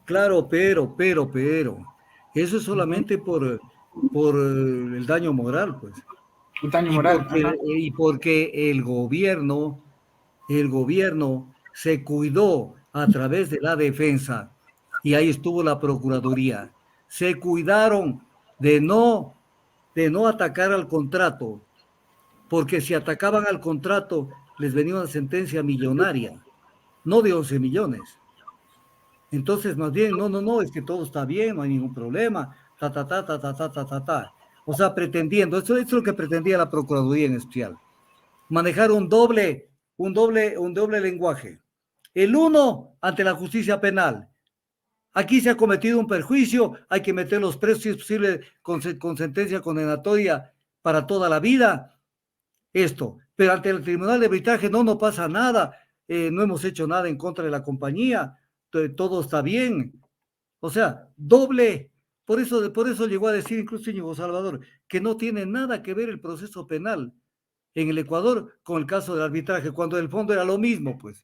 Claro, pero, eso es Ujú. solamente por el daño moral, pues. Un daño Y moral. porque, Ajá. y porque el gobierno se cuidó a través de la defensa, y ahí estuvo la Procuraduría. Se cuidaron de de no atacar al contrato, porque si atacaban al contrato, les venía una sentencia millonaria, no de 11 millones. Entonces, más bien, no, es que todo está bien, no hay ningún problema, ta, ta, ta, ta, ta, ta, ta, ta, ta. O sea, pretendiendo, eso es lo que pretendía la Procuraduría en especial, manejar un doble lenguaje. El uno ante la justicia penal. Aquí se ha cometido un perjuicio, hay que meter los presos si es posible con sentencia condenatoria para toda la vida. Esto, pero ante el Tribunal de Arbitraje no pasa nada, no hemos hecho nada en contra de la compañía, todo está bien. O sea, doble. Por eso llegó a decir incluso Íñigo Salvador que no tiene nada que ver el proceso penal en el Ecuador con el caso del arbitraje, cuando en el fondo era lo mismo, pues.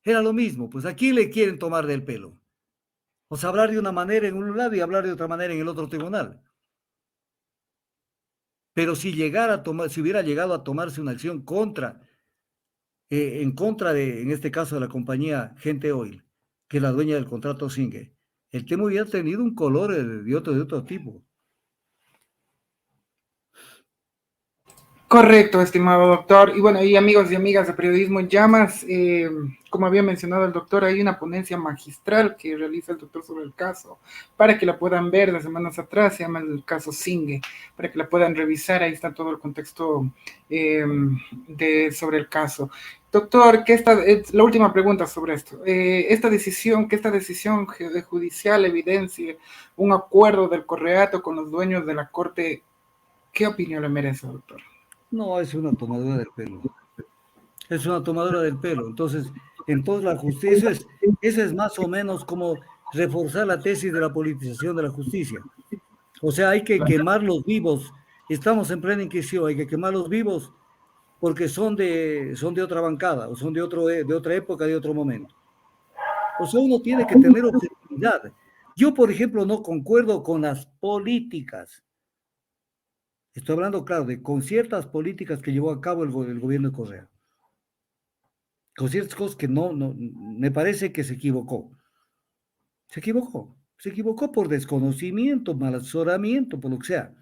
Era lo mismo, pues. ¿A quién le quieren tomar del pelo? O sea, hablar de una manera en un lado y hablar de otra manera en el otro tribunal. Pero si hubiera llegado a tomarse una acción en contra de, en este caso, de la compañía Gente Oil, que es la dueña del contrato Singue, el tema hubiera tenido un color de otro tipo. Correcto, estimado doctor. Y bueno, y amigos y amigas de Periodismo en Llamas, como había mencionado el doctor, hay una ponencia magistral que realiza el doctor sobre el caso, para que la puedan ver de semanas atrás, se llama el caso Singue, para que la puedan revisar, ahí está todo el contexto sobre el caso. Doctor, la última pregunta sobre esto. Que esta decisión judicial evidencia un acuerdo del Correato con los dueños de la Corte, ¿qué opinión le merece, doctor? No, es una tomadura del pelo. Es una tomadura del pelo. Entonces, Entonces la justicia, eso es más o menos como reforzar la tesis de la politización de la justicia. O sea, hay que quemar los vivos. Estamos en plena inquisición, hay que quemar los vivos porque son de otra bancada o son de otra época, de otro momento. O sea, uno tiene que tener objetividad. Yo, por ejemplo, no concuerdo con las políticas. Estoy hablando, claro, con ciertas políticas que llevó a cabo el gobierno de Correa. Con ciertas cosas que me parece que se equivocó. Se equivocó por desconocimiento, mal asesoramiento, por lo que sea.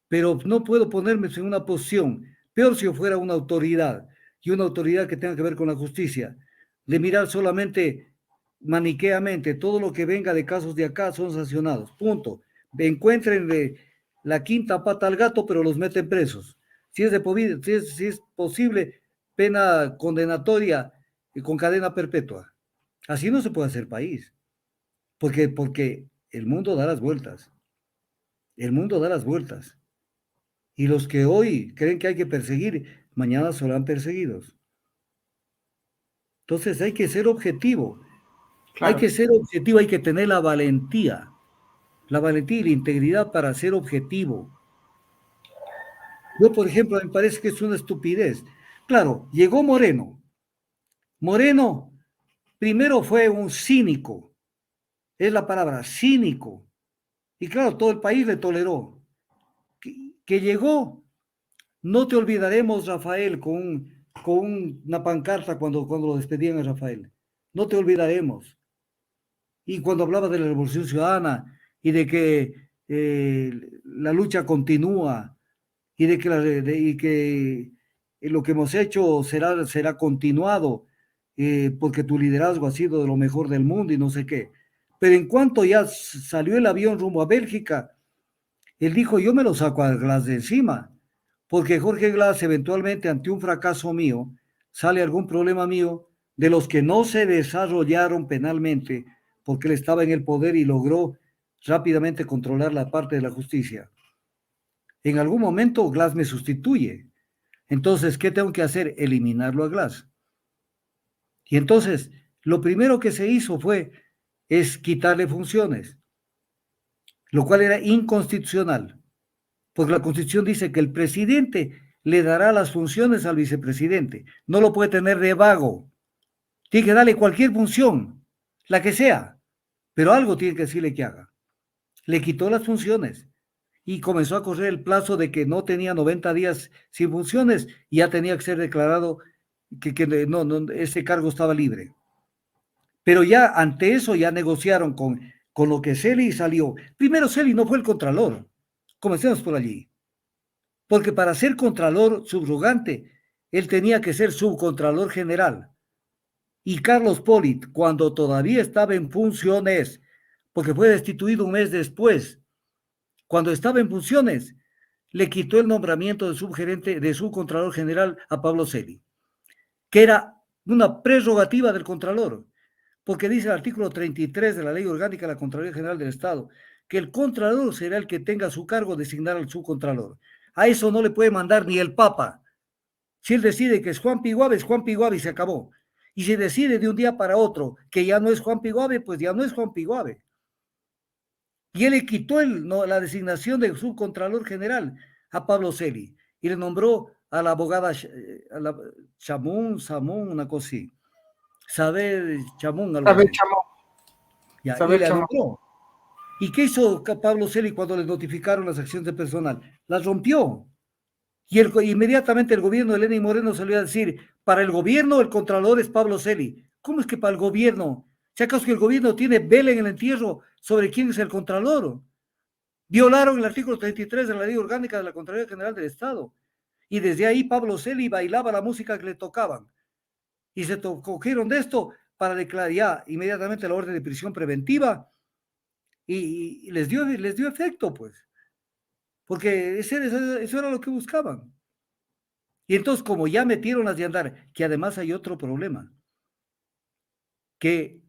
Pero no puedo ponerme en una posición, peor si yo fuera una autoridad, y una autoridad que tenga que ver con la justicia, de mirar solamente maniqueamente todo lo que venga de casos de acá son sancionados, punto. Encuéntrenle la quinta pata al gato, pero los meten presos. Si es posible, pena condenatoria y con cadena perpetua. Así no se puede hacer país, porque el mundo da las vueltas. El mundo da las vueltas. Y los que hoy creen que hay que perseguir, mañana serán perseguidos. Entonces hay que ser objetivo. Hay Claro. que ser objetivo, hay que tener la valentía y la integridad para ser objetivo. Yo, por ejemplo, me parece que es una estupidez. Claro, llegó Moreno. Moreno primero fue un cínico, es la palabra, cínico. Y claro, todo el país le toleró. Que llegó. No te olvidaremos, Rafael, con una pancarta cuando lo despedían a Rafael. No te olvidaremos. Y cuando hablaba de la Revolución Ciudadana y de que la lucha continúa y de que, y que lo que hemos hecho será continuado porque tu liderazgo ha sido de lo mejor del mundo y no sé qué. Pero en cuanto ya salió el avión rumbo a Bélgica, él dijo, yo me lo saco a Glass de encima, porque Jorge Glass eventualmente ante un fracaso mío, sale algún problema mío, de los que no se desarrollaron penalmente, porque él estaba en el poder y logró rápidamente controlar la parte de la justicia. En algún momento Glass me sustituye. Entonces, ¿qué tengo que hacer? Eliminarlo a Glass. Y entonces, lo primero que se hizo es quitarle funciones, lo cual era inconstitucional. Porque la Constitución dice que el presidente le dará las funciones al vicepresidente. No lo puede tener de vago. Tiene que darle cualquier función, la que sea, pero algo tiene que decirle que haga. Le quitó las funciones y comenzó a correr el plazo de que no tenía 90 días sin funciones y ya tenía que ser declarado que ese cargo estaba libre. Pero ya ante eso ya negociaron con lo que Celi salió. Primero Celi no fue el contralor. Comencemos por allí. Porque para ser contralor subrogante, él tenía que ser subcontralor general. Y Carlos Polit, cuando todavía estaba en funciones, porque fue destituido un mes después, cuando estaba en funciones, le quitó el nombramiento de subgerente, de subcontralor general a Pablo Celi, que era una prerrogativa del contralor, porque dice el artículo 33 de la Ley Orgánica de la Contraloría General del Estado, que el contralor será el que tenga a su cargo designar al subcontralor. A eso no le puede mandar ni el Papa. Si él decide que es Juan Piguave, es Juan Piguave y se acabó. Y si decide de un día para otro que ya no es Juan Piguave, pues ya no es Juan Piguave. Y él le quitó la designación de subcontralor general a Pablo Celi y le nombró a la abogada Chamún, una cosa así. Saber Chamún, algo Saber así. chamo, Ya, y saber le chamo. nombró. ¿Y qué hizo Pablo Celi cuando le notificaron las acciones de personal? Las rompió. Y inmediatamente el gobierno de Lenín Moreno salió a decir, para el gobierno el contralor es Pablo Celi. ¿Cómo es que para el gobierno? ¿Si acaso que el gobierno tiene vela en el entierro sobre quién es el contralor? Violaron el artículo 33 de la Ley Orgánica de la Contraloría General del Estado. Y desde ahí Pablo Celi bailaba la música que le tocaban. Y se cogieron de esto para declarar ya inmediatamente la orden de prisión preventiva y les dio efecto, pues. Porque eso era lo que buscaban. Y entonces, como ya metieron las de andar, que además hay otro problema, que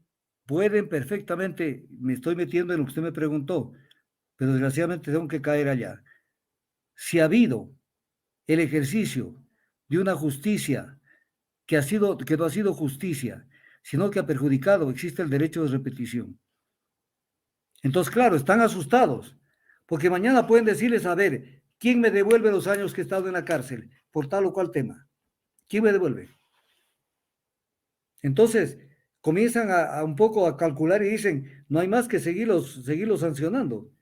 pueden perfectamente, me estoy metiendo en lo que usted me preguntó, pero desgraciadamente tengo que caer allá. Si ha habido el ejercicio de una justicia que no ha sido justicia, sino que ha perjudicado, existe el derecho de repetición. Entonces, claro, están asustados, porque mañana pueden decirles, a ver, ¿quién me devuelve los años que he estado en la cárcel por tal o cual tema? ¿Quién me devuelve? Entonces, comienzan a un poco a calcular y dicen, no hay más que seguirlos sancionando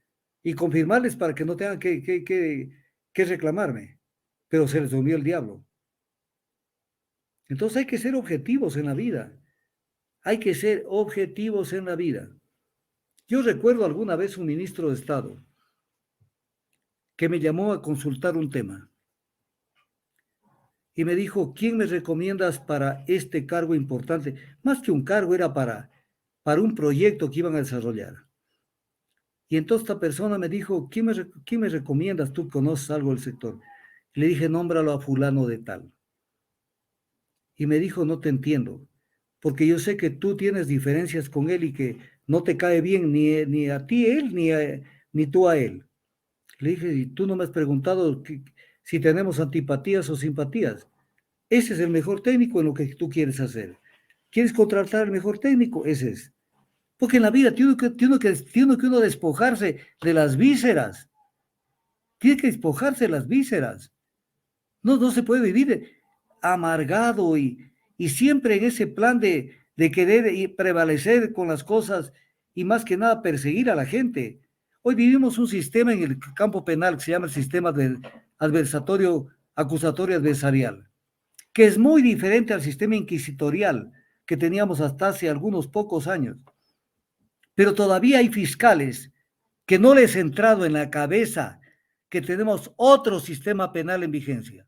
y confirmarles para que no tengan que reclamarme, pero se les durmió el diablo. Entonces hay que ser objetivos en la vida, hay que ser objetivos en la vida. Yo recuerdo alguna vez un ministro de Estado que me llamó a consultar un tema y me dijo, ¿quién me recomiendas para este cargo importante? Más que un cargo, era para un proyecto que iban a desarrollar. Y entonces esta persona me dijo, ¿quién me recomiendas? ¿Tú conoces algo del sector? Le dije, nómbralo a fulano de tal. Y me dijo, no te entiendo, porque yo sé que tú tienes diferencias con él y que no te cae bien ni a ti él, ni tú a él. Le dije, y tú no me has preguntado si tenemos antipatías o simpatías. Ese es el mejor técnico en lo que tú quieres hacer. ¿Quieres contratar al mejor técnico? Ese es. Porque en la vida tiene que uno despojarse de las vísceras. Tiene que despojarse de las vísceras. No se puede vivir amargado y siempre en ese plan de querer prevalecer con las cosas y más que nada perseguir a la gente. Hoy vivimos un sistema en el campo penal que se llama el sistema del acusatorio adversarial, que es muy diferente al sistema inquisitorial que teníamos hasta hace algunos pocos años. Pero todavía hay fiscales que no les ha entrado en la cabeza que tenemos otro sistema penal en vigencia,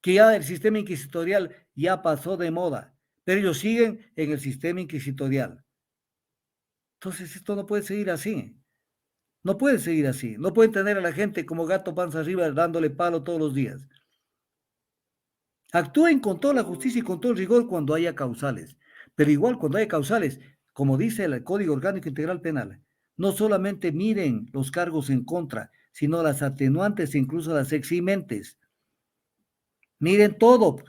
que ya el sistema inquisitorial ya pasó de moda, pero ellos siguen en el sistema inquisitorial. Entonces esto no puede seguir así. No puede seguir así. No pueden tener a la gente como gato panza arriba dándole palo todos los días. Actúen con toda la justicia y con todo el rigor cuando haya causales. Pero igual cuando haya causales, como dice el Código Orgánico Integral Penal, no solamente miren los cargos en contra, sino las atenuantes e incluso las eximentes. Miren todo.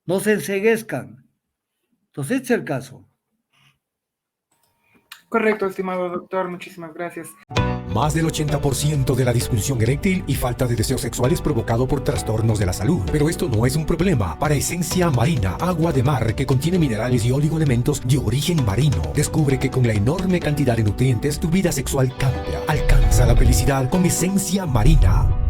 No se enceguezcan. Entonces, este es el caso. Correcto, estimado doctor, muchísimas gracias. Más del 80% de la disfunción eréctil y falta de deseo sexual es provocado por trastornos de la salud. Pero esto no es un problema para Esencia Marina, agua de mar que contiene minerales y oligoelementos de origen marino. Descubre que con la enorme cantidad de nutrientes tu vida sexual cambia. Alcanza la felicidad con Esencia Marina.